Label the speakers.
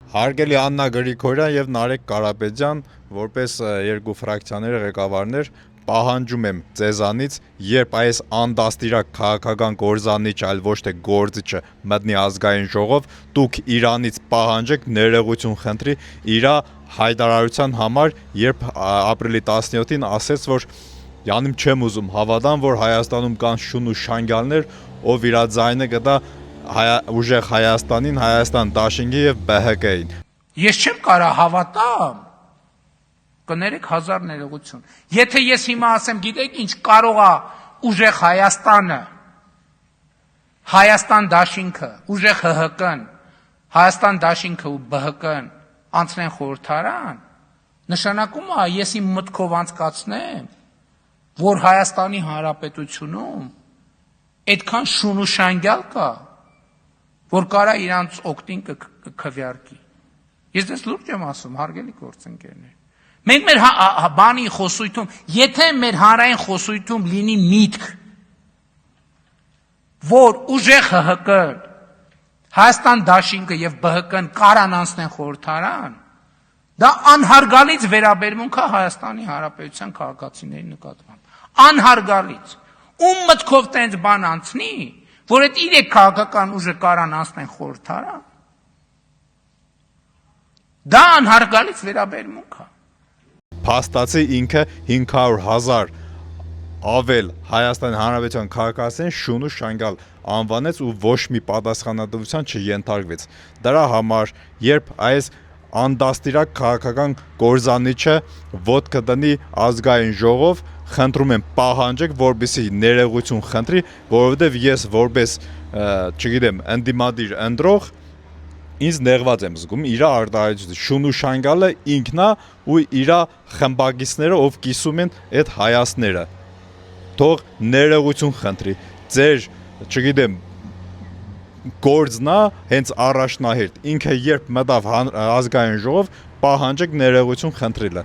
Speaker 1: Հարգելի Աննա Գրիգորյան եւ Նարեկ Կարապետյան, որպես երկու ֆրակցիաների ղեկավարներ, պահանջում եմ ձեզանից, երբ այս անդաստիրակ քաղաքական կորզանիչ, այլ ոչ թե գործիչը մտնի ազգային ժողով, դուք Իրանից պահանջեք ներողություն խնդրի իր հայտարարության համար, երբ ապրիլի 17-ին ասեց, որ յանում չեմ ուզում հավատամ, որ Հայաստանում կան շուն ու շանգալներ, ով իր ձայնը կտա ուժեղ Հայաստանին, Հայաստան դաշինքի եւ ԲՀԿ-ին։
Speaker 2: Ես չեմ կարա հավատամ, կներեք հազար ներողություն։ Եթե ես հիմա ասեմ, գիտեք ինչ, կարող է ուժեղ Հայաստանը, Հայաստան դաշինքը, ուժեղ ՀՀԿ-ն, Հայաստան դաշինքը ու ԲՀԿ-ն անցնեն խորհրդարան, նշանակում է ես իմ մտքով անցկացնեմ, որ Հայաստանի Հանրապետությունում այդքան շուն ու շանգալ կա, որ կարա իրանց օգտին կքվյարկի։ Ես դες լուրջ եմ ասում, հարգելի գործընկերներ։ Մենք մեր բանի խոսույթում, եթե մեր հանրային խոսույթում լինի միտք, որ ուժեղ ՀՀԿ-ն, Հայաստան դաշինքը եւ ԲՀԿ-ն կարան անցնեն խորհրդարան, դա անհարգալից վերաբերմունք է Հայաստանի Հանրապետության քաղաքացիների նկատմամբ։ Անհարգալից։ Ում մտքով տենց բան անցնի, որ այդ 3 քաղաքական ուժը կարան անցնեն խորհրդարան, դա անհարգալից վերաբերմունք է։
Speaker 1: Փաստացի ինքը 500,000 ավել Հայաստանի Հանրապետության քաղաքացիներին շուն ու շանգալ անվանեց ու ոչ մի պատասխանատվության չենթարկվեց։ Դրա համար, երբ այս անդաստիրակ քաղաքական կորզանիչը ոտքը դնի ազգային ժողով, խնդրում եմ պահանջեք, որպեսզի ներողություն խնդրի, որովհետև ես որպես, չգիտեմ, ընդդիմադիր ընտրող ինձ նեղված եմ զգում իր արտահայտությունից։ Շուն ու շանգալը ինքն է ու իր խմբակիցները, ով կիսում են այդ հայացքները։ Թող ներողություն խնդրի։ Ձեր, չգիտեմ, գործն է հենց առաջնահերթ։ Ինքը երբ մտավ ազգային ժողով, պահանջեք ներողություն խնդրելը։